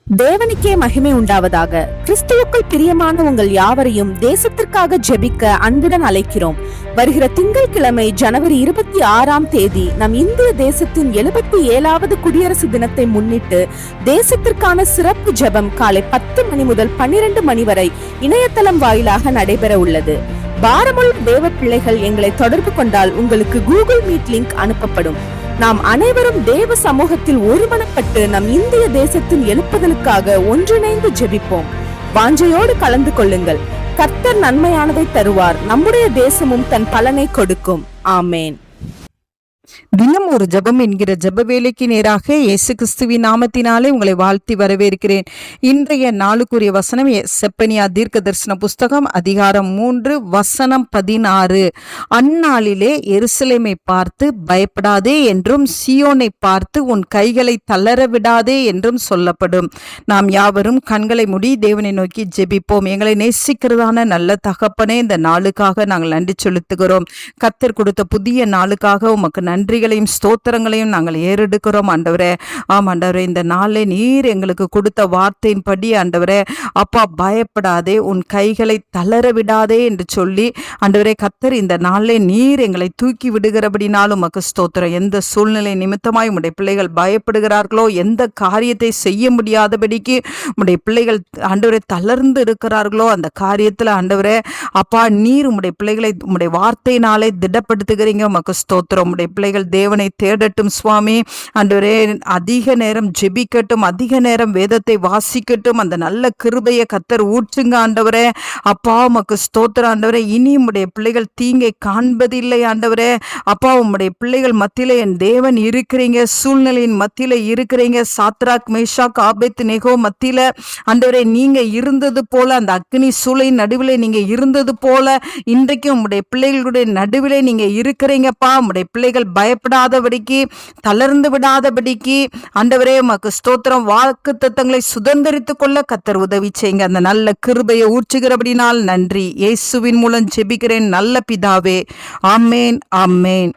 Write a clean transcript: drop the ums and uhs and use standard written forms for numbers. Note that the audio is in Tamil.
தேவனுக்கே மகிமை உண்டாவதாக. கிறிஸ்துவுக்குள் பிரியமான உங்கள் யாவரையும் தேசத்திற்காக ஜெபிக்க அன்புடன் அழைக்கிறோம். வருகிற திங்கட்கிழமை ஜனவரி 26 நம் இந்திய தேசத்தின் 77வது குடியரசு தினத்தை முன்னிட்டு தேசத்திற்கான சிறப்பு ஜெபம் காலை 10 மணி முதல் 12 மணி வரை இணையதளம் வாயிலாக நடைபெற உள்ளது. பாரமுள்ள தேவ பிள்ளைகள் எங்களை தொடர்பு கொண்டால் உங்களுக்கு கூகுள் மீட் லிங்க் அனுப்பப்படும். நாம் அனைவரும் தேவ சமூகத்தில் ஒருமனப்பட்டு நம் இந்திய தேசத்தின் எழுப்புதலுக்காக ஒன்றிணைந்து ஜெபிப்போம். வாஞ்சையோடு கலந்து கொள்ளுங்கள். கர்த்தர் நன்மையானதை தருவார். நம்முடைய தேசமும் தன் பலனை கொடுக்கும். ஆமேன். தினம் ஒரு ஜெபம் என்கிற ஜெப வேலைக்கு நேராக இயேசு கிறிஸ்துவின் நாமத்தினாலே உங்களை வாழ்த்தி வரவேற்கிறேன். இன்றைய நாளுக்குரிய வசனம் செப்பனியா தீர்க்க தரிசன புஸ்தகம் அதிகாரம் 3 வசனம் 16. அந்நாளிலே எருசலேமை பார்த்து பயப்படாதே என்றும் சீயோனை பார்த்து உன் கைகளை தளர விடாதே என்றும் சொல்லப்படும். நாம் யாவரும் கண்களை மூடி தேவனை நோக்கி ஜெபிப்போம். எங்களை நேசிக்கிறதான நல்ல தகப்பனே, இந்த நாளுக்காக நாங்கள் நன்றி செலுத்துகிறோம். கர்த்தர் கொடுத்த புதிய நாளுக்காக உமக்கு நன்றிகளையும் ஸ்தோத்திரங்களையும் நாங்கள் ஏறெடுக்கிறோம் ஆண்டவரே. ஆண்டவரே, இந்த நாளே நீர் எங்களுக்கு கொடுத்த வார்த்தையின்படி ஆண்டவரே அப்பா பயப்படாதே, உன் கைகளை தளர விடாதே என்று சொல்லி ஆண்டவரே கர்த்தர் இந்த நாளே நீர் எங்களை தூக்கி விடுகிறபடினாலும் உமக்கு ஸ்தோத்திரம். எந்த சூழ்நிலை நிமித்தமாய் உம்முடைய பிள்ளைகள் பயப்படுகிறார்களோ, எந்த காரியத்தை செய்ய முடியாதபடிக்கு உம்முடைய பிள்ளைகள் ஆண்டவரே தளர்ந்து இருக்கிறார்களோ, அந்த காரியத்தில் ஆண்டவரே அப்பா நீர் உம்முடைய பிள்ளைகளை உம்முடைய வார்த்தையினாலே திடப்படுத்துகிறீங்க. உமக்கு ஸ்தோத்திரம். உம்முடைய பிள்ளைகள் தேவனை தேடட்டும் சுவாமி. ஆண்டவரே அதிக நேரம் ஜெபிக்கட்டும், அதிக நேரம் வேதத்தை வாசிக்கட்டும். அந்த நல்ல கிருபையை கர்த்தர் ஊற்றுங்க ஆண்டவரே. அப்பா உமக்கு ஸ்தோத்திரம் ஆண்டவரே. இனி உம்முடைய பிள்ளைகள் தீங்கை காண்பதில்லை ஆண்டவரே. அப்பா உம்முடைய பிள்ளைகள் மத்தியில என் தேவன் இருக்கிறீங்க, சூழ்நிலையின் மத்தியில இருக்கிறீங்க. சாத்ராக் மேஷாக் ஆபேத்நேகோ மத்தியில ஆண்டவரே நீங்க இருந்தது போல, அந்த அக்னி சூளையின் நடுவிலே நீங்க இருந்தது போல இன்றைக்கு உம்முடைய பிள்ளைகளுடைய நடுவிலே நீங்க இருக்கிறீங்கப்பா. உம்முடைய பிள்ளைகள் பயப்படாதபடிக்கு, தளர்ந்து விடாதபடிக்கு ஆண்டவரே உமக்கு ஸ்தோத்திரம். வாக்கு தத்தங்களை சுதந்திரித்துக் கொள்ள கர்த்தர் உதவி செய்யுங்க. அந்த நல்ல கிருபையை ஊற்றுகிறபடினால் நன்றி. இயேசுவின் மூலம் ஜெபிக்கிறேன் நல்ல பிதாவே. ஆமேன், ஆமேன்.